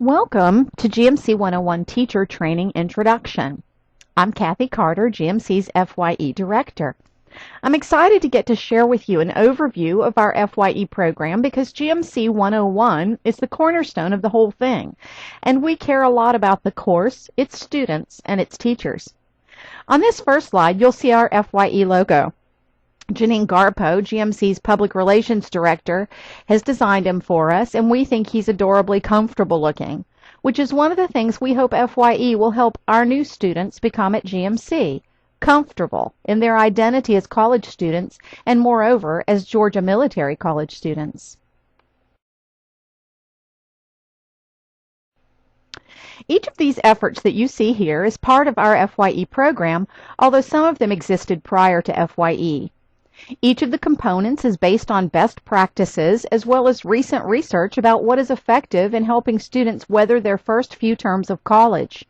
Welcome to GMC 101 Teacher Training Introduction. I'm Kathy Carter, GMC's FYE Director. I'm excited to get to share with you an overview of our FYE program because GMC 101 is the cornerstone of the whole thing, and we care a lot about the course, its students, and its teachers. On this first slide, you'll see our FYE logo. Janine Garpo, GMC's Public Relations Director, has designed him for us, and we think he's adorably comfortable looking, which is one of the things we hope FYE will help our new students become at GMC, comfortable in their identity as college students and, moreover, as Georgia Military College students. Each of these efforts that you see here is part of our FYE program, although some of them existed prior to FYE. Each of the components is based on best practices as well as recent research about what is effective in helping students weather their first few terms of college.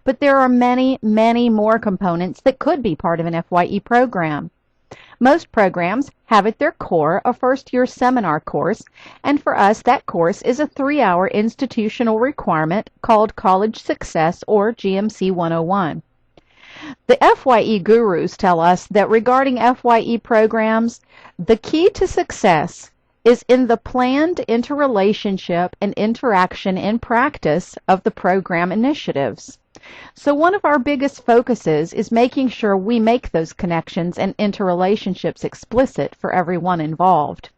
But there are many, many more components that could be part of an FYE program. Most programs have at their core a first-year seminar course, and for us that course is a 3-hour institutional requirement called College Success or GMC 101. The FYE gurus tell us that regarding FYE programs, the key to success is in the planned interrelationship and interaction in practice of the program initiatives. So one of our biggest focuses is making sure we make those connections and interrelationships explicit for everyone involved.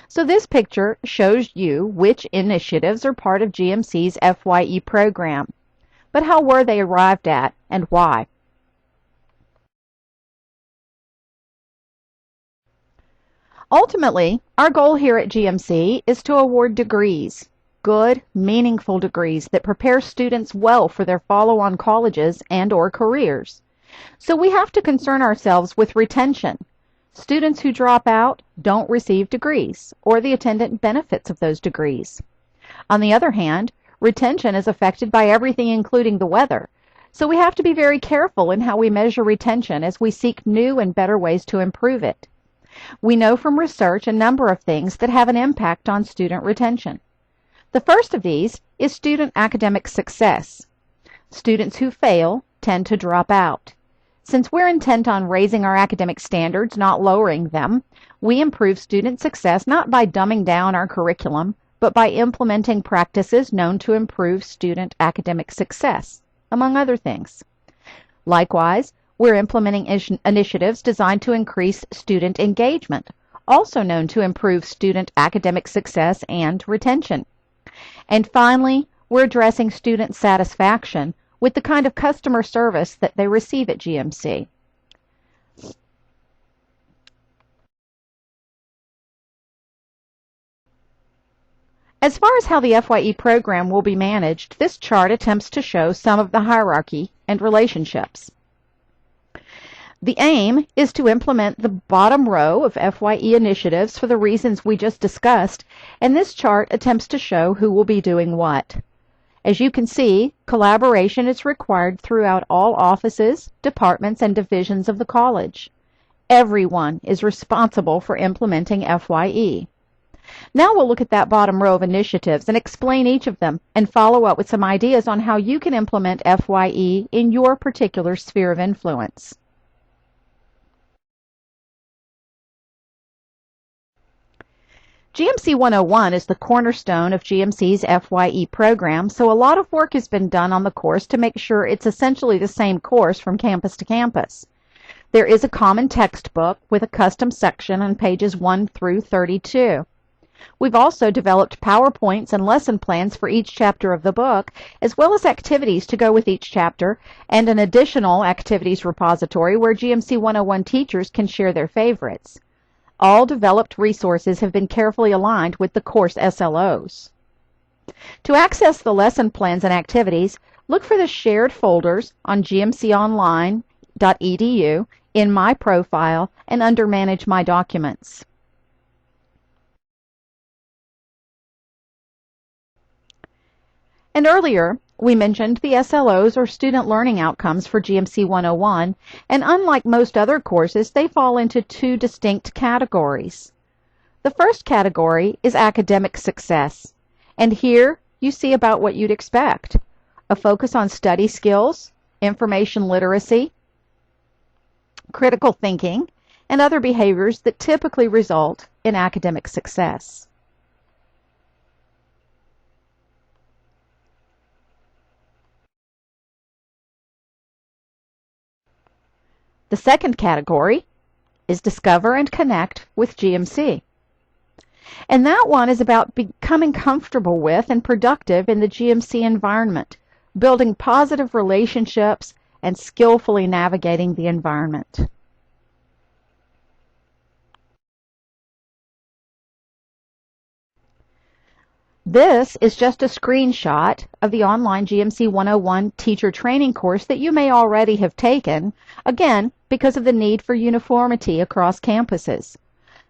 So this picture shows you which initiatives are part of GMC's FYE program. But how were they arrived at and why? Ultimately, our goal here at GMC is to award degrees, good, meaningful degrees that prepare students well for their follow-on colleges and/or careers. So we have to concern ourselves with retention. Students who drop out don't receive degrees or the attendant benefits of those degrees. On the other hand, retention is affected by everything including the weather. So we have to be very careful in how we measure retention as we seek new and better ways to improve it. We know from research a number of things that have an impact on student retention. The first of these is student academic success. Students who fail tend to drop out. Since we're intent on raising our academic standards, not lowering them, we improve student success not by dumbing down our curriculum, but by implementing practices known to improve student academic success, among other things. Likewise, we're implementing initiatives designed to increase student engagement, also known to improve student academic success and retention. And finally, we're addressing student satisfaction with the kind of customer service that they receive at GMC. As far as how the FYE program will be managed, this chart attempts to show some of the hierarchy and relationships. The aim is to implement the bottom row of FYE initiatives for the reasons we just discussed, and this chart attempts to show who will be doing what. As you can see, collaboration is required throughout all offices, departments, and divisions of the college. Everyone is responsible for implementing FYE. Now we'll look at that bottom row of initiatives and explain each of them and follow up with some ideas on how you can implement FYE in your particular sphere of influence. GMC 101 is the cornerstone of GMC's FYE program, so a lot of work has been done on the course to make sure it's essentially the same course from campus to campus. There is a common textbook with a custom section on pages 1 through 32. We've also developed PowerPoints and lesson plans for each chapter of the book, as well as activities to go with each chapter, and an additional activities repository where GMC 101 teachers can share their favorites. All developed resources have been carefully aligned with the course SLOs. To access the lesson plans and activities, look for the shared folders on gmconline.edu in My Profile and under Manage My Documents. And earlier, we mentioned the SLOs, or Student Learning Outcomes, for GMC 101, and unlike most other courses, they fall into two distinct categories. The first category is academic success, and here you see about what you'd expect: a focus on study skills, information literacy, critical thinking, and other behaviors that typically result in academic success. The second category is Discover and Connect with GMC. And that one is about becoming comfortable with and productive in the GMC environment, building positive relationships, and skillfully navigating the environment. This is just a screenshot of the online GMC 101 teacher training course that you may already have taken, again, because of the need for uniformity across campuses.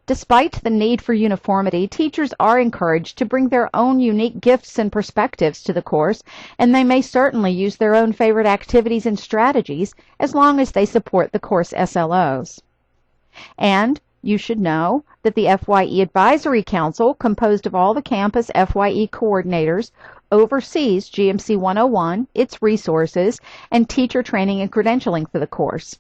Despite the need for uniformity, teachers are encouraged to bring their own unique gifts and perspectives to the course, and they may certainly use their own favorite activities and strategies as long as they support the course SLOs. And you should know that the FYE Advisory Council, composed of all the campus FYE coordinators, oversees GMC 101, its resources, and teacher training and credentialing for the course.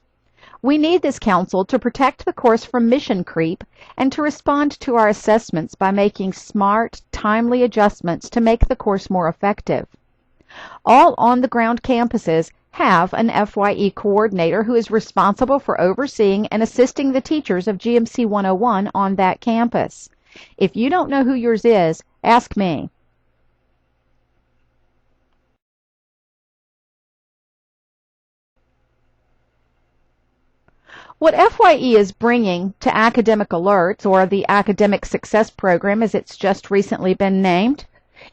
We need this council to protect the course from mission creep and to respond to our assessments by making smart, timely adjustments to make the course more effective. All on-the-ground campuses have an FYE coordinator who is responsible for overseeing and assisting the teachers of GMC 101 on that campus. If you don't know who yours is, ask me. What FYE is bringing to Academic Alerts, or the Academic Success Program as it's just recently been named,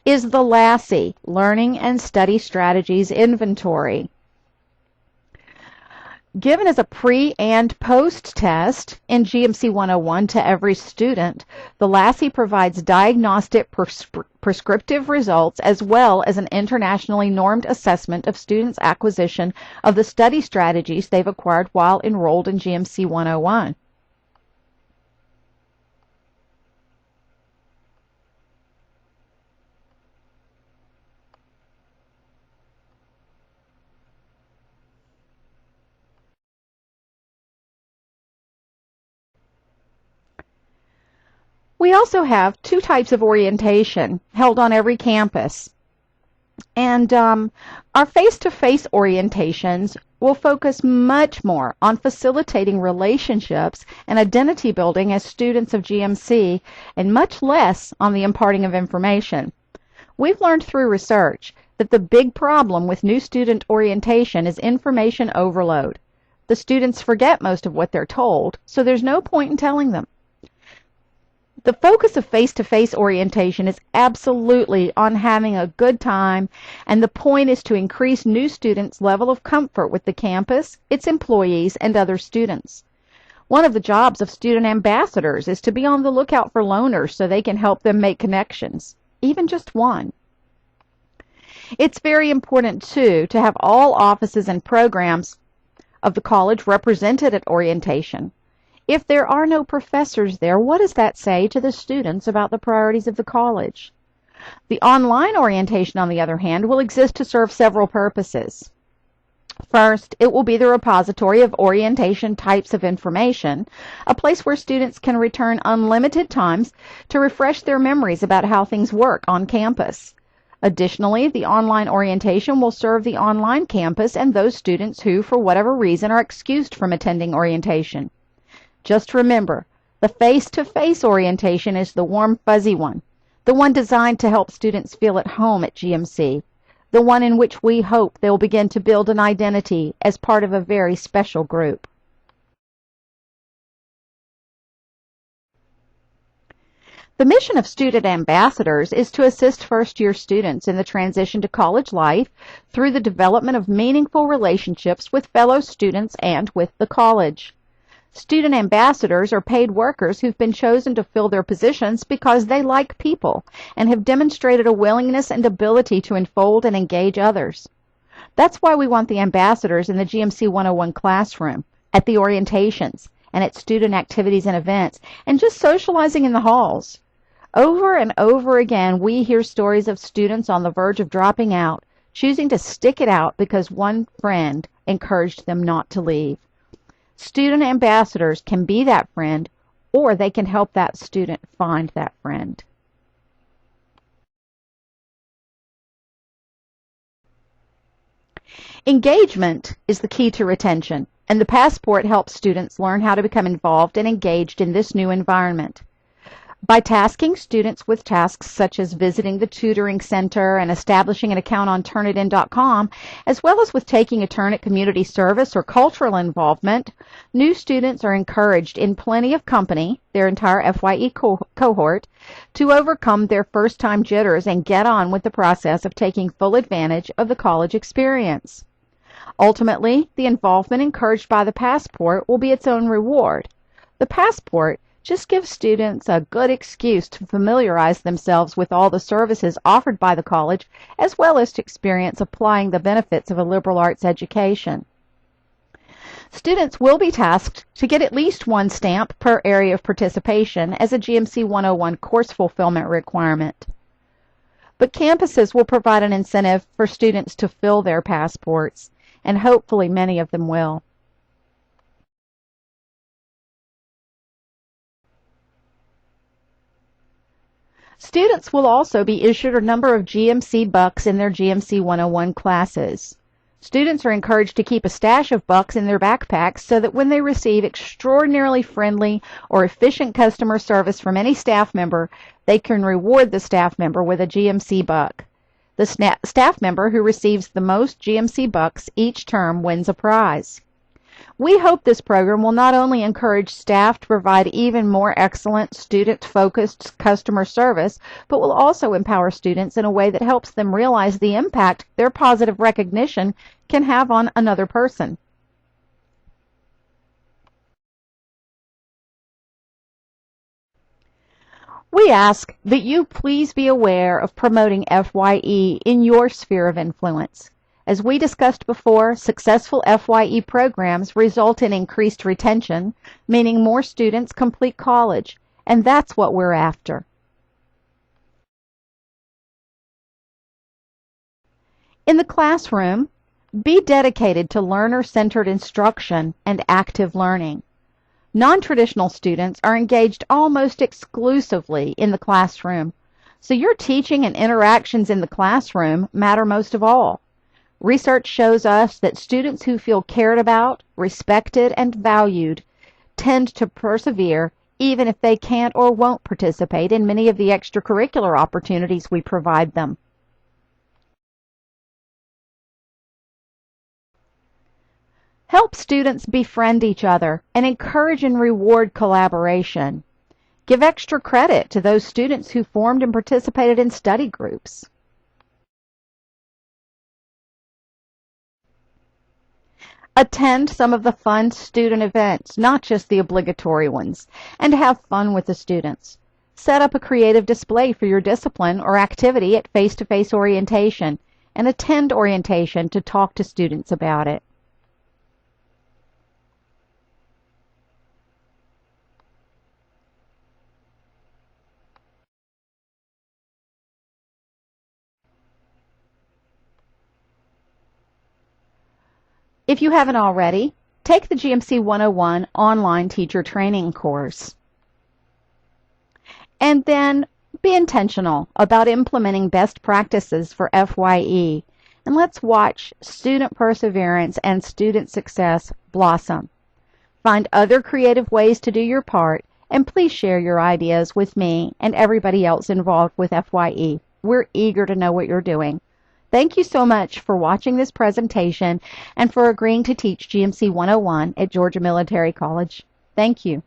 is the LASSI, Learning and Study Strategies Inventory. Given as a pre- and post-test in GMC 101 to every student, the LASSI provides diagnostic prescriptive results as well as an internationally normed assessment of students' acquisition of the study strategies they've acquired while enrolled in GMC 101. We also have two types of orientation held on every campus. And our face-to-face orientations will focus much more on facilitating relationships and identity building as students of GMC and much less on the imparting of information. We've learned through research that the big problem with new student orientation is information overload. The students forget most of what they're told, so there's no point in telling them. The focus of face-to-face orientation is absolutely on having a good time, and the point is to increase new students' level of comfort with the campus, its employees, and other students. One of the jobs of student ambassadors is to be on the lookout for loners so they can help them make connections, even just one. It's very important, too, to have all offices and programs of the college represented at orientation. If there are no professors there, what does that say to the students about the priorities of the college? The online orientation, on the other hand, will exist to serve several purposes. First, it will be the repository of orientation types of information, a place where students can return unlimited times to refresh their memories about how things work on campus. Additionally, the online orientation will serve the online campus and those students who, for whatever reason, are excused from attending orientation. Just remember, the face-to-face orientation is the warm, fuzzy one, the one designed to help students feel at home at GMC, the one in which we hope they'll begin to build an identity as part of a very special group. The mission of student ambassadors is to assist first-year students in the transition to college life through the development of meaningful relationships with fellow students and with the college. Student ambassadors are paid workers who've been chosen to fill their positions because they like people and have demonstrated a willingness and ability to enfold and engage others. That's why we want the ambassadors in the GMC 101 classroom, at the orientations, and at student activities and events, and just socializing in the halls. Over and over again, we hear stories of students on the verge of dropping out, choosing to stick it out because one friend encouraged them not to leave. Student ambassadors can be that friend, or they can help that student find that friend. Engagement is the key to retention, and the Passport helps students learn how to become involved and engaged in this new environment. By tasking students with tasks such as visiting the tutoring center and establishing an account on Turnitin.com, as well as with taking a turn at community service or cultural involvement, new students are encouraged in plenty of company, their entire FYE cohort, to overcome their first-time jitters and get on with the process of taking full advantage of the college experience. Ultimately, the involvement encouraged by the Passport will be its own reward. The Passport just gives students a good excuse to familiarize themselves with all the services offered by the college, as well as to experience applying the benefits of a liberal arts education. Students will be tasked to get at least one stamp per area of participation as a GMC 101 course fulfillment requirement. But campuses will provide an incentive for students to fill their passports, and hopefully many of them will. Students will also be issued a number of GMC bucks in their GMC 101 classes. Students are encouraged to keep a stash of bucks in their backpacks so that when they receive extraordinarily friendly or efficient customer service from any staff member, they can reward the staff member with a GMC buck. The staff member who receives the most GMC bucks each term wins a prize. We hope this program will not only encourage staff to provide even more excellent student-focused customer service, but will also empower students in a way that helps them realize the impact their positive recognition can have on another person. We ask that you please be aware of promoting FYE in your sphere of influence. As we discussed before, successful FYE programs result in increased retention, meaning more students complete college, and that's what we're after. In the classroom, be dedicated to learner-centered instruction and active learning. Non-traditional students are engaged almost exclusively in the classroom, so your teaching and interactions in the classroom matter most of all. Research shows us that students who feel cared about, respected, and valued tend to persevere even if they can't or won't participate in many of the extracurricular opportunities we provide them. Help students befriend each other and encourage and reward collaboration. Give extra credit to those students who formed and participated in study groups. Attend some of the fun student events, not just the obligatory ones, and have fun with the students. Set up a creative display for your discipline or activity at face-to-face orientation, and attend orientation to talk to students about it. If you haven't already, take the GMC 101 online teacher training course. And then be intentional about implementing best practices for FYE. And let's watch student perseverance and student success blossom. Find other creative ways to do your part, and please share your ideas with me and everybody else involved with FYE. We're eager to know what you're doing. Thank you so much for watching this presentation and for agreeing to teach GMC 101 at Georgia Military College. Thank you.